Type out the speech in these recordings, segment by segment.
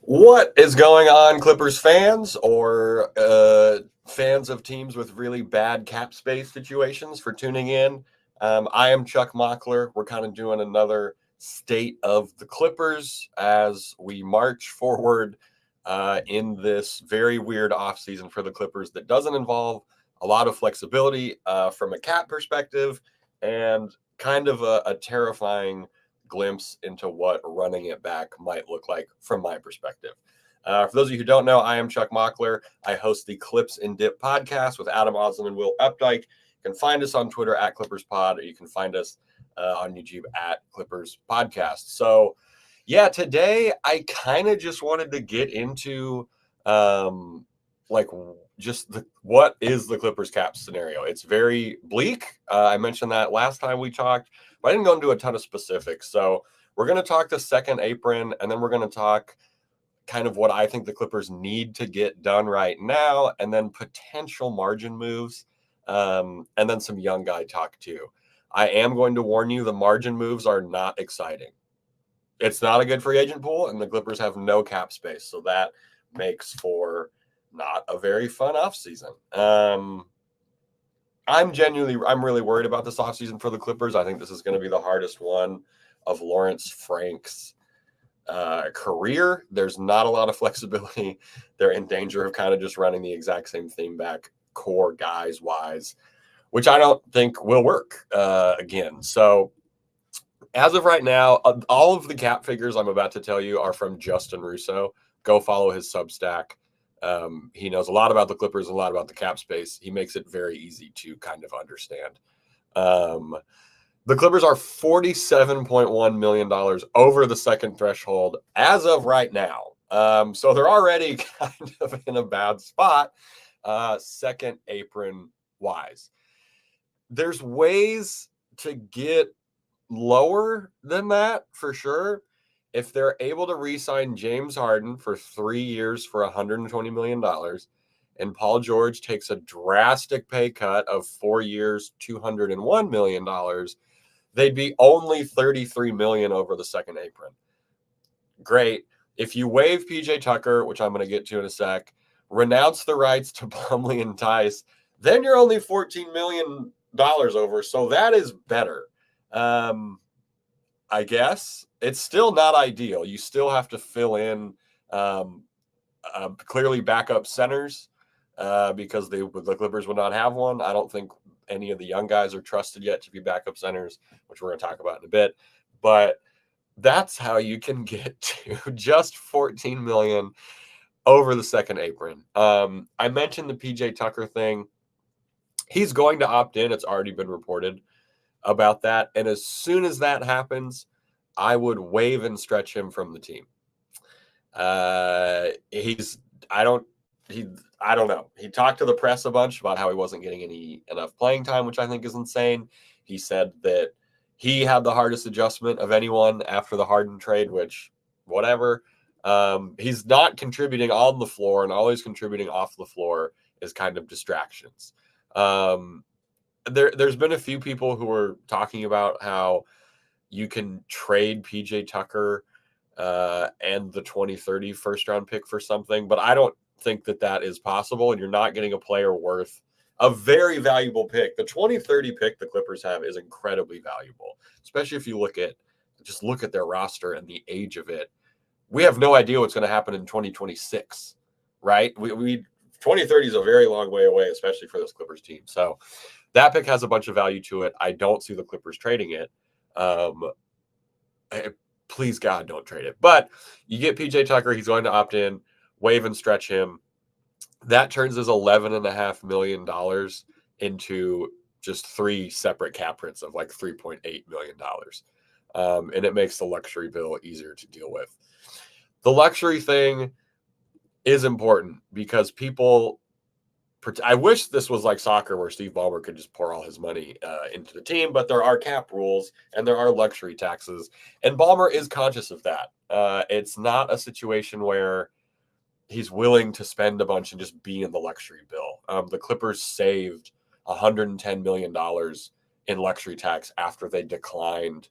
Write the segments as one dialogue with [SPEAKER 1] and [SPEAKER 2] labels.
[SPEAKER 1] What is going on, Clippers fans or fans of teams with really bad cap space situations for tuning in? I am Chuck Mockler. We're kind of doing another state of the Clippers as we march forward in this very weird offseason for the Clippers that doesn't involve a lot of flexibility from a cap perspective and kind of a terrifying glimpse into what running it back might look like from my perspective. For those of you who don't know, I am Chuck Mockler. I host the Clips and Dip podcast with Adam Oslin and Will Updike. You can find us on Twitter at ClippersPod, or you can find us on YouTube at Clippers Podcast. So, yeah, today I kind of just wanted to get into like just what is the Clippers cap scenario. It's very bleak. I mentioned that last time we talked, but I didn't go into a ton of specifics. So we're going to talk the second apron, and then we're going to talk kind of what I think the Clippers need to get done right now, and then potential margin moves, and then some young guy talk too. I am going to warn you, the margin moves are not exciting. It's not a good free agent pool, and the Clippers have no cap space, so that makes for not a very fun offseason. I'm really worried about this offseason for the Clippers. I think this is going to be the hardest one of Lawrence Frank's career. There's not a lot of flexibility. They're in danger of kind of just running the exact same thing back, core guys wise, which I don't think will work again. So as of right now, all of the cap figures I'm about to tell you are from Justin Russo. Go follow his Substack. He knows a lot about the Clippers, a lot about the cap space. He makes it very easy to kind of understand. The Clippers are $47.1 million over the second threshold as of right now. So they're already kind of in a bad spot, second apron wise. There's ways to get lower than that for sure. If they're able to re-sign James Harden for 3 years for $120 million, and Paul George takes a drastic pay cut of 4 years, $201 million, they'd be only $33 million over the second apron. Great. If you waive PJ Tucker, which I'm going to get to in a sec, renounce the rights to Plumlee and Tice, then you're only $14 million over. So that is better. I guess it's still not ideal. You still have to fill in clearly backup centers because the Clippers would not have one. I don't think any of the young guys are trusted yet to be backup centers, which we're going to talk about in a bit. But that's how you can get to just $14 million over the second apron. I mentioned the PJ Tucker thing. He's going to opt in. It's already been reported about that. And as soon as that happens, I would waive and stretch him from the team. I don't know. He talked to the press a bunch about how he wasn't getting enough playing time, which I think is insane. He said that he had the hardest adjustment of anyone after the Harden trade, which whatever. He's not contributing on the floor, and all he's contributing off the floor is kind of distractions. There's been a few people who are talking about how you can trade PJ Tucker and the 2030 first round pick for something, but I don't think that is possible, and you're not getting a player worth a very valuable pick. The 2030 pick the Clippers have is incredibly valuable, especially if you look at their roster and the age of it. We have no idea what's going to happen in 2026, right? We 2030 is a very long way away, especially for this Clippers team. So that pick has a bunch of value to it. I don't see the Clippers trading it. Please God, don't trade it. But you get PJ Tucker, he's going to opt in, waive and stretch him. That turns his $11.5 million into just 3 separate cap hits of like $3.8 million. And it makes the luxury bill easier to deal with. The luxury thing is important because I wish this was like soccer where Steve Ballmer could just pour all his money into the team, but there are cap rules and there are luxury taxes, and Ballmer is conscious of that. It's not a situation where he's willing to spend a bunch and just be in the luxury bill. The Clippers saved $110 million in luxury tax after they declined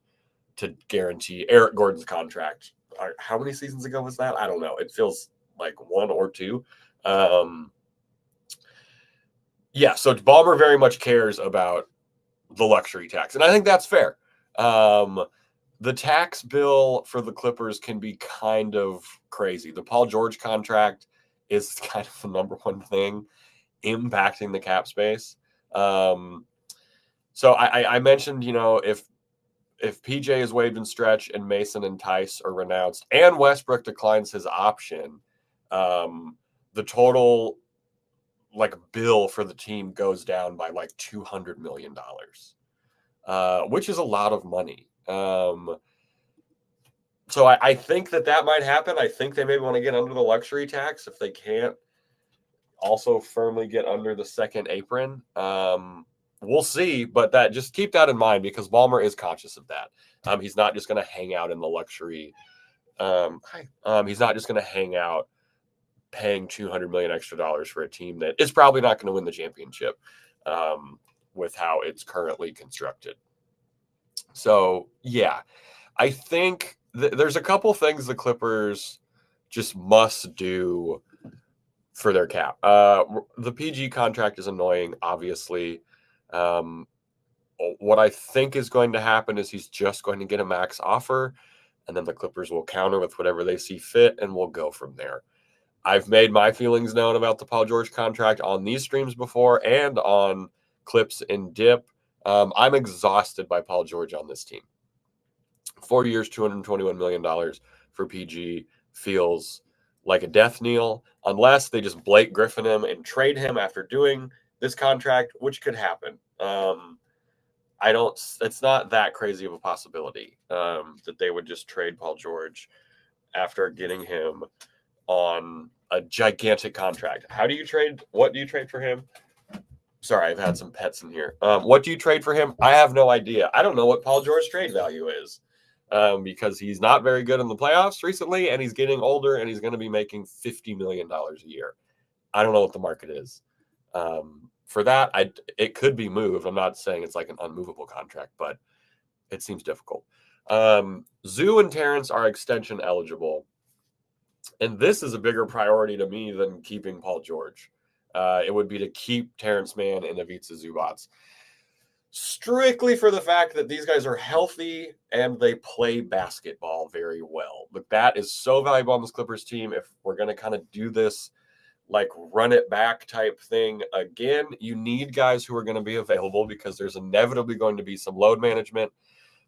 [SPEAKER 1] to guarantee Eric Gordon's contract how many seasons ago was that? I don't know. It feels like one or two. So Ballmer very much cares about the luxury tax, and I think that's fair. The tax bill for the Clippers can be kind of crazy. The Paul George contract is kind of the number one thing impacting the cap space. So I mentioned, if PJ is waived and Stretch and Mason and Tice are renounced and Westbrook declines his option, the total bill for the team goes down by like $200 million, which is a lot of money. So I think that might happen. I think they maybe want to get under the luxury tax if they can't also firmly get under the second apron. We'll see, but just keep that in mind because Ballmer is conscious of that. He's not just going to hang out in the luxury. He's not just going to hang out paying $200 million extra for a team that is probably not going to win the championship with how it's currently constructed. So, yeah, I think there's a couple things the Clippers just must do for their cap. The PG contract is annoying, obviously. What I think is going to happen is he's just going to get a max offer, and then the Clippers will counter with whatever they see fit, and we'll go from there. I've made my feelings known about the Paul George contract on these streams before and on clips in Dip. I'm exhausted by Paul George on this team. 4 years, $221 million for PG feels like a death knell, unless they just Blake Griffin him and trade him after doing this contract, which could happen. It's not that crazy of a possibility that they would just trade Paul George after getting him on a gigantic contract. What do you trade for him? Sorry, I've had some pets in here. What do you trade for him? I have no idea. I don't know what Paul George's trade value is because he's not very good in the playoffs recently, and he's getting older, and he's going to be making $50 million a year. I don't know what the market is. For that, it could be moved. I'm not saying it's like an unmovable contract, but it seems difficult. Zoo and Terrence are extension eligible, and this is a bigger priority to me than keeping Paul George. It would be to keep Terrence Mann and Ivica Zubac, strictly for the fact that these guys are healthy and they play basketball very well. But that is so valuable on this Clippers team. If we're going to kind of do this like run it back type thing again, you need guys who are going to be available because there's inevitably going to be some load management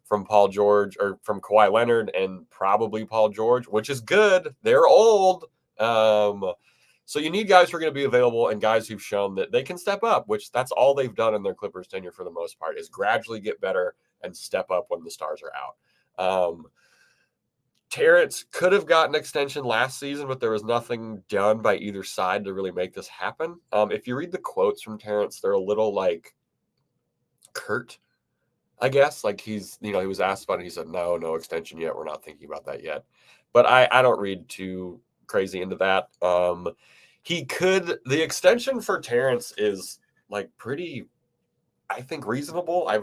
[SPEAKER 1] from Paul George or from Kawhi Leonard and probably Paul George, which is good. They're old. So you need guys who are going to be available and guys who've shown that they can step up, which that's all they've done in their Clippers tenure for the most part, is gradually get better and step up when the stars are out. Terrence could have gotten an extension last season, but there was nothing done by either side to really make this happen. If you read the quotes from Terrence, they're a little like curt, I guess. Like he was asked about it. He said, no extension yet. We're not thinking about that yet. But I don't read too crazy into that. The extension for Terrence is like pretty, I think, reasonable. I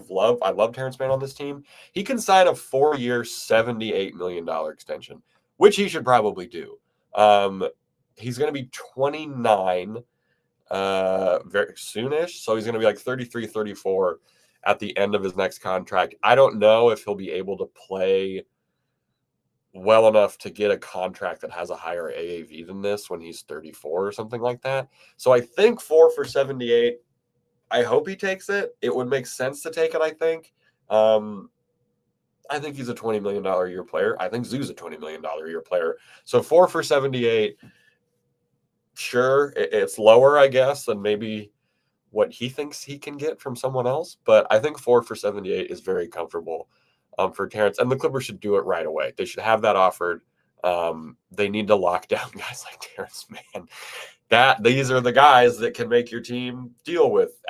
[SPEAKER 1] love Terrence Mann on this team. He can sign a 4-year, $78 million extension, which he should probably do. He's going to be 29 very soonish, so he's going to be like 33, 34 at the end of his next contract. I don't know if he'll be able to play well enough to get a contract that has a higher AAV than this when he's 34 or something like that. So I think 4 for 78. I hope he takes it. It would make sense to take it, I think. I think he's a $20 million a year player. I think Zoo's a $20 million a year player. So 4 for 78, sure, it's lower, I guess, than maybe what he thinks he can get from someone else. But I think 4 for 78 is very comfortable for Terrence. And the Clippers should do it right away. They should have that offered. They need to lock down guys like Terrence Mann. These are the guys that can make your team deal with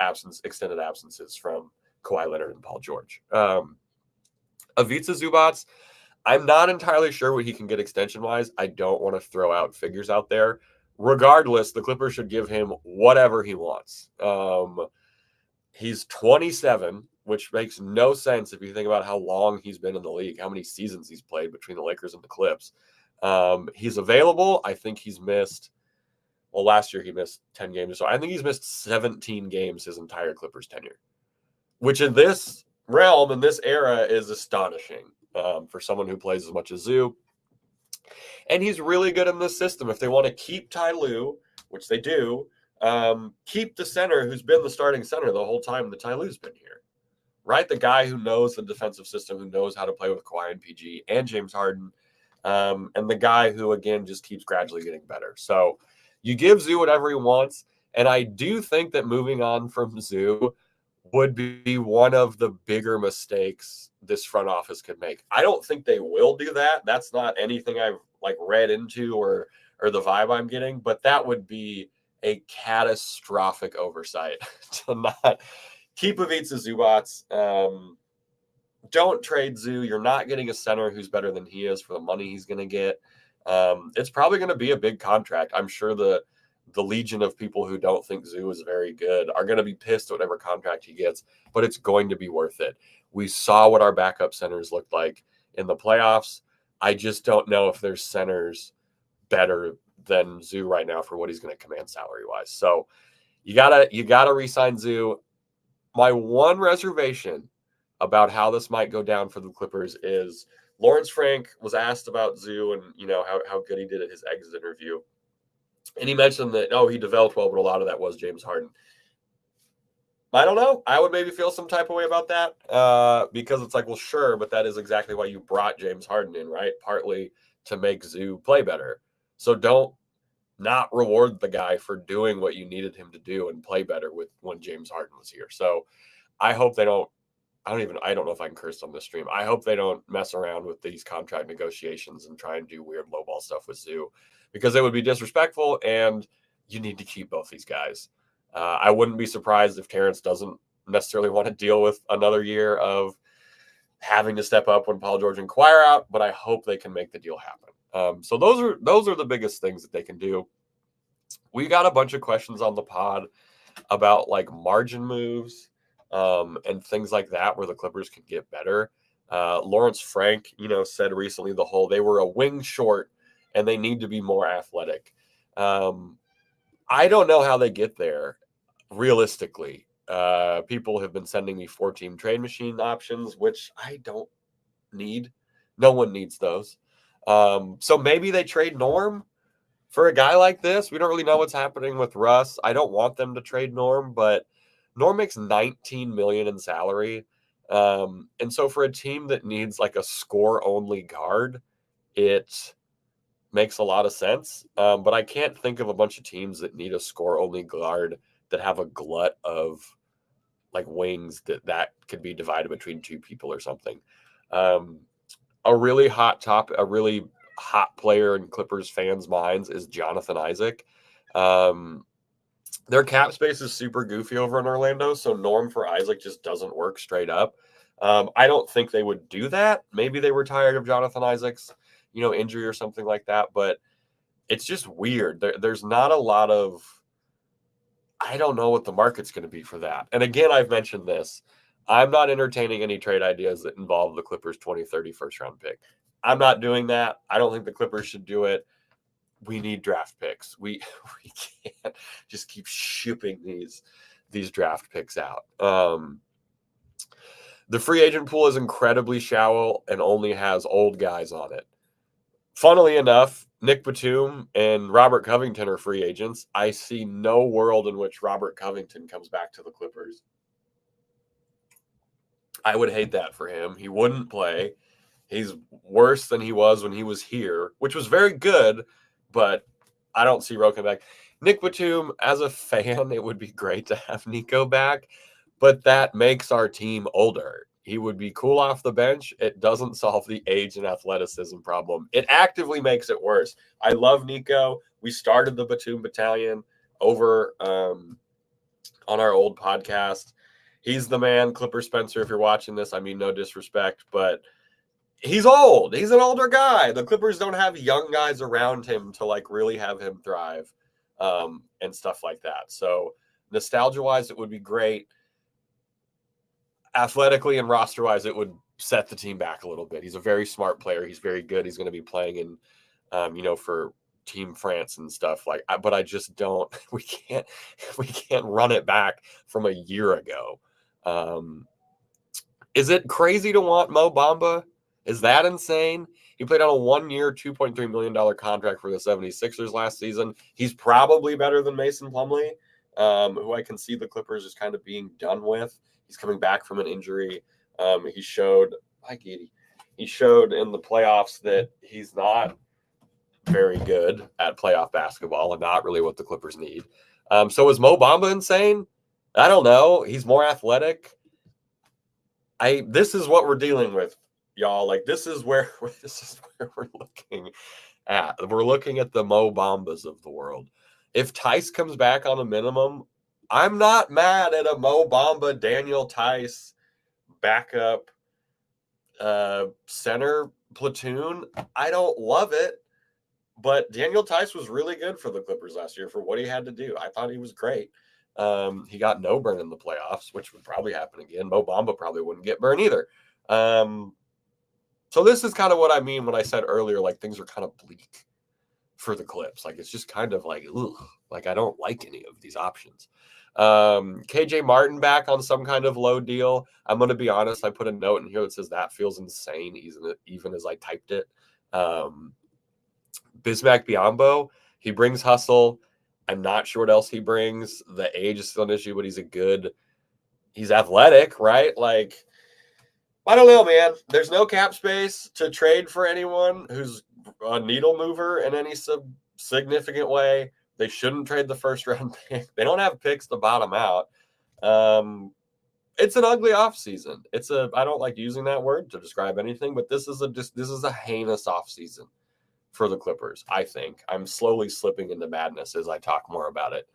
[SPEAKER 1] extended absences from Kawhi Leonard and Paul George. Ivica Zubac, I'm not entirely sure what he can get extension-wise. I don't want to throw out figures out there. Regardless, the Clippers should give him whatever he wants. He's 27, which makes no sense if you think about how long he's been in the league, how many seasons he's played between the Lakers and the Clips. He's available. I think he's missed, well, last year he missed 10 games. So I think he's missed 17 games his entire Clippers tenure, which in this realm, in this era, is astonishing for someone who plays as much as Zoo. And he's really good in this system. If they want to keep Ty Lue, which they do, keep the center who's been the starting center the whole time that Ty Lue's been here, right? The guy who knows the defensive system, who knows how to play with Kawhi and PG and James Harden, and the guy who, again, just keeps gradually getting better. So you give Zoo whatever he wants, and I do think that moving on from Zoo would be one of the bigger mistakes this front office could make. I don't think they will do that. That's not anything I've read into or the vibe I'm getting, but that would be a catastrophic oversight to not keep Ivica Zubac. Don't trade Zoo. You're not getting a center who's better than he is for the money he's going to get. It's probably going to be a big contract. I'm sure the legion of people who don't think Zoo is very good are going to be pissed at whatever contract he gets, but it's going to be worth it. We saw what our backup centers looked like in the playoffs. I just don't know if there's centers better than Zoo right now for what he's going to command salary-wise. So you gotta re-sign Zoo. My one reservation about how this might go down for the Clippers is Lawrence Frank was asked about Zoo and how good he did at his exit interview. And he mentioned that, he developed well, but a lot of that was James Harden. I don't know. I would maybe feel some type of way about that because it's well, sure, but that is exactly why you brought James Harden in, right? Partly to make Zoo play better. So don't not reward the guy for doing what you needed him to do and play better when James Harden was here. So I hope they don't. I don't know if I can curse on this stream. I hope they don't mess around with these contract negotiations and try and do weird lowball stuff with Zoo, because it would be disrespectful, and you need to keep both these guys. I wouldn't be surprised if Terrence doesn't necessarily want to deal with another year of having to step up when Paul George and Kawhi are out, but I hope they can make the deal happen. So those are the biggest things that they can do. We got a bunch of questions on the pod about margin moves and things like that where the Clippers can get better. Lawrence Frank, said recently they were a wing short and they need to be more athletic. I don't know how they get there realistically. People have been sending me 4-team trade machine options, which I don't need. No one needs those. So maybe they trade Norm for a guy like this. We don't really know what's happening with Russ. I don't want them to trade Norm, but Norm makes $19 million in salary. And so for a team that needs a score-only guard, it makes a lot of sense. But I can't think of a bunch of teams that need a score-only guard that have a glut of wings that could be divided between two people or something. A really hot player in Clippers fans' minds is Jonathan Isaac. Their cap space is super goofy over in Orlando, so Norm for Isaac just doesn't work straight up. I don't think they would do that. Maybe they were tired of Jonathan Isaac's, injury or something like that, but it's just weird. There's not a lot of, I don't know what the market's going to be for that. And again, I've mentioned this. I'm not entertaining any trade ideas that involve the Clippers 2030 first-round pick. I'm not doing that. I don't think the Clippers should do it. We need draft picks. We can't just keep shipping these draft picks out. The free agent pool is incredibly shallow and only has old guys on it. Funnily enough, Nick Batum and Robert Covington are free agents. I see no world in which Robert Covington comes back to the Clippers. I would hate that for him. He wouldn't play. He's worse than he was when he was here, which was very good, but I don't see Ro coming back. Nick Batum, as a fan, it would be great to have Nico back, but that makes our team older. He would be cool off the bench. It doesn't solve the age and athleticism problem. It actively makes it worse. I love Nico. We started the Batum Battalion over on our old podcast. He's the man, Clipper Spencer, if you're watching this. I mean, no disrespect, but he's old. He's an older guy. The Clippers don't have young guys around him to really have him thrive and stuff like that. So nostalgia-wise, it would be great. Athletically and roster-wise, it would set the team back a little bit. He's a very smart player. He's very good. He's going to be playing in for Team France and stuff but I just don't. We can't run it back from a year ago. Is it crazy to want Mo Bamba? Is that insane? He played on a 1-year, $2.3 million contract for the 76ers last season. He's probably better than Mason Plumlee, who I can see the Clippers just kind of being done with. He's coming back from an injury. He showed in the playoffs that he's not very good at playoff basketball and not really what the Clippers need. So is Mo Bamba insane? I don't know. He's more athletic. This is what we're dealing with, y'all. Like this is where we're looking at. We're looking at the Mo Bambas of the world. If Tice comes back on a minimum, I'm not mad at a Mo Bamba, Daniel Tice backup center platoon. I don't love it, but Daniel Tice was really good for the Clippers last year for what he had to do. I thought he was great. He got no burn in the playoffs, which would probably happen again. Mo Bamba probably wouldn't get burn either. So this is kind of what I mean when I said earlier, like things are kind of bleak for the Clips. Like it's just kind of like, ugh, like I don't like any of these options. KJ Martin back on some kind of low deal. I'm going to be honest. I put a note in here that says that feels insane, even as I typed it. Bismack Biyombo, he brings hustle. I'm not sure what else he brings. The age is still an issue, but he's athletic, right? Like, I don't know, man. There's no cap space to trade for anyone who's a needle mover in any significant way. They shouldn't trade the first round pick. They don't have picks to bottom out. It's an ugly offseason. I don't like using that word to describe anything, but this is a heinous offseason for the Clippers, I think. I'm slowly slipping into madness as I talk more about it.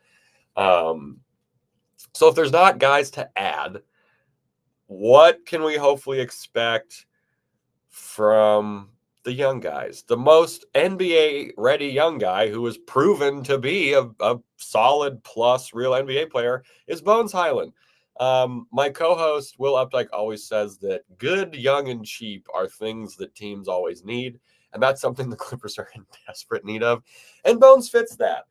[SPEAKER 1] So if there's not guys to add, what can we hopefully expect from the young guys? The most NBA-ready young guy who has proven to be a solid plus real NBA player is Bones Hyland. My co-host, Will Updike, always says that good, young, and cheap are things that teams always need. And that's something the Clippers are in desperate need of. And Bones fits that.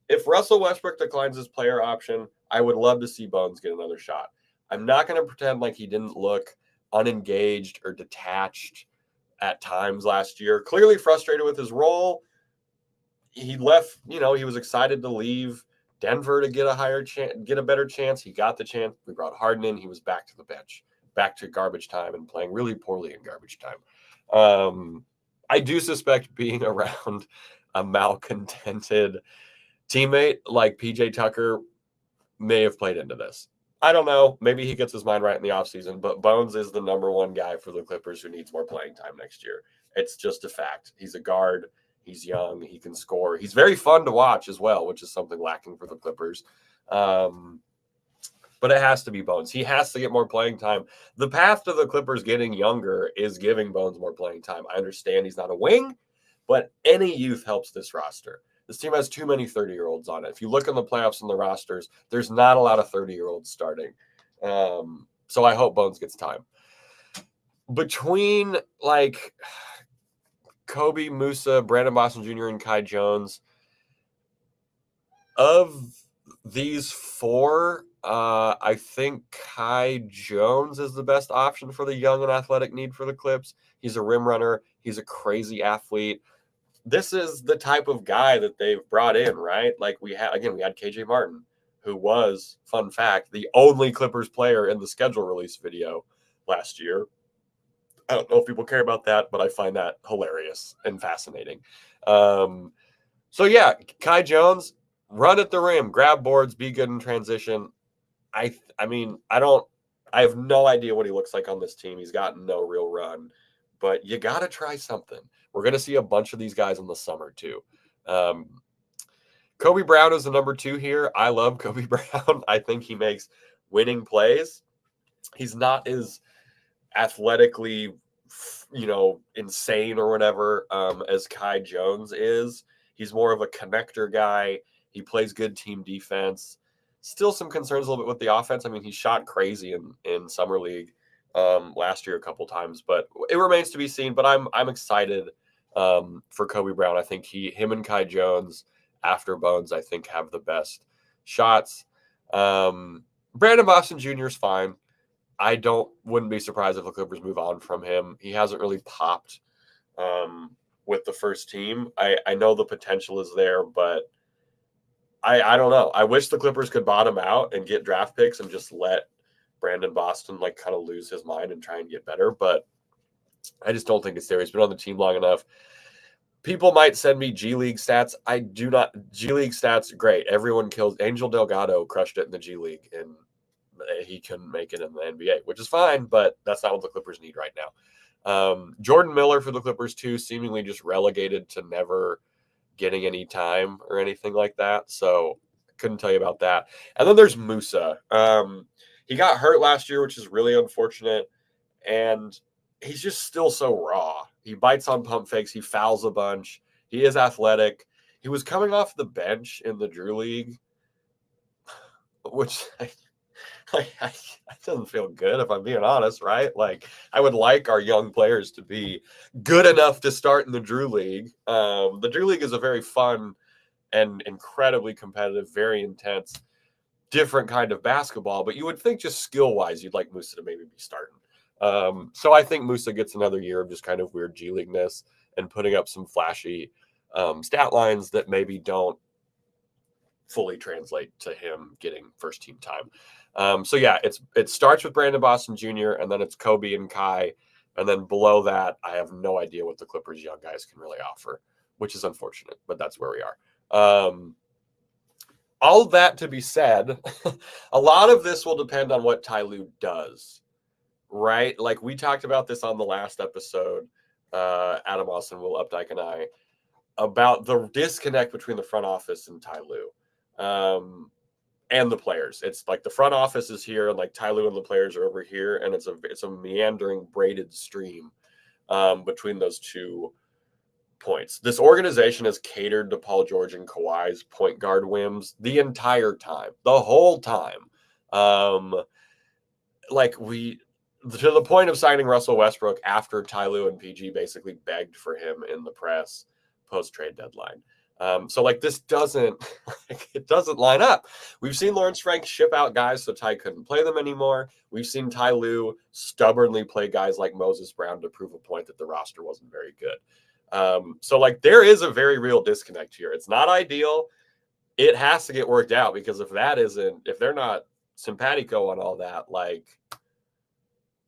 [SPEAKER 1] If Russell Westbrook declines his player option, I would love to see Bones get another shot. I'm not going to pretend like he didn't look unengaged or detached at times last year. Clearly frustrated with his role. He left, he was excited to leave Denver to get a better chance. He got the chance. We brought Harden in. He was back to the bench, back to garbage time and playing really poorly in garbage time. I do suspect being around a malcontented teammate like PJ Tucker may have played into this. I don't know. Maybe he gets his mind right in the offseason, but Bones is the number one guy for the Clippers who needs more playing time next year. It's just a fact. He's a guard. He's young. He can score. He's very fun to watch as well, which is something lacking for the Clippers. But it has to be Bones. He has to get more playing time. The path to the Clippers getting younger is giving Bones more playing time. I understand he's not a wing, but any youth helps this roster. This team has too many 30-year-olds on it. If you look in the playoffs and the rosters, there's not a lot of 30-year-olds starting. So I hope Bones gets time. Between like Kobe, Musa, Brandon Boston Jr., and Kai Jones, of these four, I think Kai Jones is the best option for the young and athletic need for the Clips. He's a rim runner. He's a crazy athlete. This is the type of guy that they've brought in, right? Like we had KJ Martin, who was, fun fact, the only Clippers player in the schedule release video last year. I don't know if people care about that, but I find that hilarious and fascinating. So yeah, Kai Jones, run at the rim, grab boards, be good in transition. I have no idea what he looks like on this team. He's gotten no real run, but you got to try something. We're going to see a bunch of these guys in the summer too. Kobe Brown is the number 2 here. I love Kobe Brown. I think he makes winning plays. He's not as athletically, insane or whatever as Kai Jones is. He's more of a connector guy. He plays good team defense. Still some concerns a little bit with the offense. I mean, he shot crazy in Summer League last year a couple times, but it remains to be seen. But I'm excited for Kobe Brown. I think him and Kai Jones after Bones, I think, have the best shots. Brandon Boston Jr. is fine. I wouldn't be surprised if the Clippers move on from him. He hasn't really popped with the first team. I know the potential is there, but I don't know. I wish the Clippers could bottom out and get draft picks and just let Brandon Boston like kind of lose his mind and try and get better. But I just don't think it's there. He's been on the team long enough. People might send me G League stats. I do not. G League stats, great. Everyone kills. Angel Delgado crushed it in the G League, and he couldn't make it in the NBA, which is fine, but that's not what the Clippers need right now. Jordan Miller for the Clippers, too, seemingly just relegated to never getting any time or anything like that. So I couldn't tell you about that. And then there's Musa. He got hurt last year, which is really unfortunate. And he's just still so raw. He bites on pump fakes. He fouls a bunch. He is athletic. He was coming off the bench in the Drew League, which doesn't feel good if I'm being honest, right? Like, I would like our young players to be good enough to start in the Drew League. The Drew League is a very fun and incredibly competitive, very intense, different kind of basketball, but you would think just skill-wise, you'd like Musa to maybe be starting. So I think Musa gets another year of just kind of weird G League-ness and putting up some flashy stat lines that maybe don't fully translate to him getting first team time. So yeah, it starts with Brandon Boston Jr. and then it's Kobe and Kai. And then below that, I have no idea what the Clippers young guys can really offer, which is unfortunate, but that's where we are. All that to be said, a lot of this will depend on what Ty Lue does, right? Like we talked about this on the last episode, Adam Austin, Will Updike, and I, about the disconnect between the front office and Ty Lue. And the players. It's like the front office is here, and like Ty Lue and the players are over here, and it's a meandering, braided stream between those 2 points. This organization has catered to Paul George and Kawhi's point guard whims the entire time, the whole time. To the point of signing Russell Westbrook after Ty Lue and PG basically begged for him in the press post-trade deadline. So like this doesn't line up. We've seen Lawrence Frank ship out guys so Ty couldn't play them anymore. We've seen Ty Lue stubbornly play guys like Moses Brown to prove a point that the roster wasn't very good. So like there is a very real disconnect here. It's not ideal. It has to get worked out because if they're not simpatico on all that, like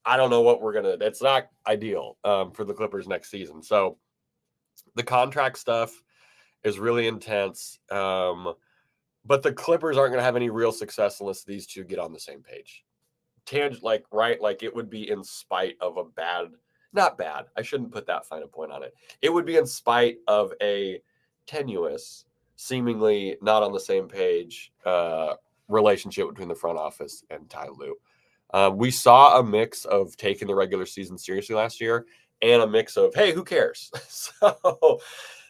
[SPEAKER 1] I don't know it's not ideal for the Clippers next season. So the contract stuff is really intense. But the Clippers aren't going to have any real success unless these two get on the same page. Like it would be in spite of not bad. I shouldn't put that fine a point on it. It would be in spite of a tenuous, seemingly not on the same page relationship between the front office and Ty Lue. We saw a mix of taking the regular season seriously last year and a mix of, hey, who cares? So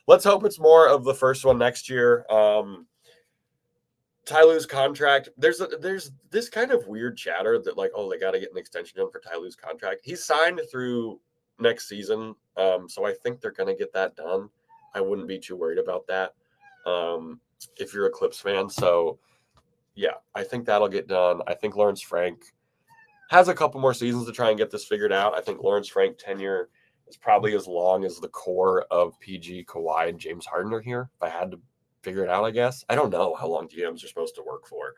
[SPEAKER 1] let's hope it's more of the first one next year. Ty Lue's contract, there's this kind of weird chatter that like, oh, they got to get an extension in for Ty Lue's contract. He's signed through next season, so I think they're going to get that done. I wouldn't be too worried about that if you're a Clips fan. So, yeah, I think that'll get done. I think Lawrence Frank has a couple more seasons to try and get this figured out. I think Lawrence Frank tenure is probably as long as the core of PG, Kawhi, and James Harden are here. If I had to figure it out, I guess. I don't know how long GMs are supposed to work for.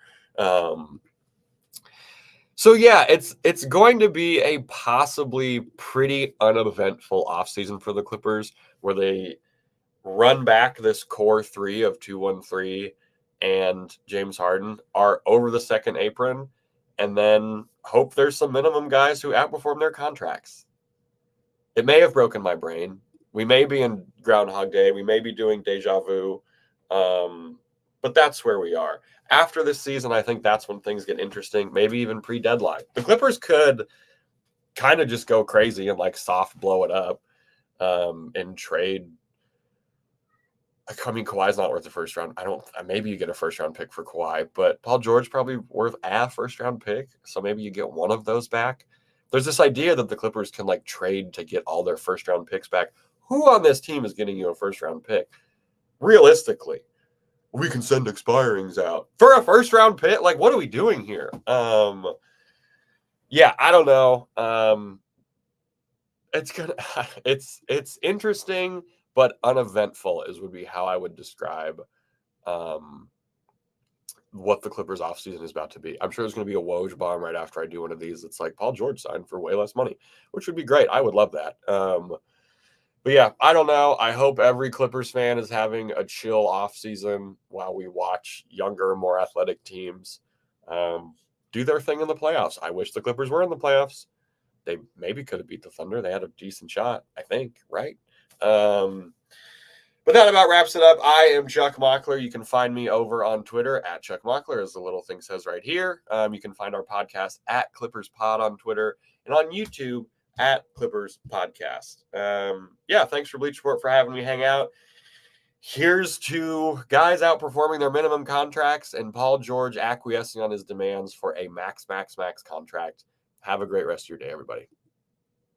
[SPEAKER 1] So yeah, it's going to be a possibly pretty uneventful offseason for the Clippers where they run back this core 3 of 2-1-3 and James Harden are over the second apron and then hope there's some minimum guys who outperform their contracts. It may have broken my brain. We may be in Groundhog Day. We may be doing deja vu. But that's where we are. After this season, I think that's when things get interesting, maybe even pre-deadline. The Clippers could kind of just go crazy and like soft blow it up and trade. I mean, Kawhi's not worth the first round. Maybe you get a first round pick for Kawhi, but Paul George probably worth a first round pick. So maybe you get one of those back. There's this idea that the Clippers can like trade to get all their first round picks back. Who on this team is getting you a first-round pick? Realistically, we can send expirings out for a first-round pick. Like, what are we doing here? Yeah, I don't know. It's interesting, but uneventful would be how I would describe what the Clippers offseason is about to be. I'm sure there's going to be a Woj bomb right after I do one of these. It's like Paul George signed for way less money, which would be great. I would love that. But yeah, I don't know. I hope every Clippers fan is having a chill offseason while we watch younger, more athletic teams do their thing in the playoffs. I wish the Clippers were in the playoffs. They maybe could have beat the Thunder. They had a decent shot, I think, right? But that about wraps it up. I am Chuck Mockler. You can find me over on Twitter at Chuck Mockler, as the little thing says right here. You can find our podcast at Clippers Pod on Twitter and on YouTube at Clippers Podcast. Yeah, thanks for Bleach Report for having me hang out. Here's to guys outperforming their minimum contracts and Paul George acquiescing on his demands for a max contract. Have a great rest of your day, everybody.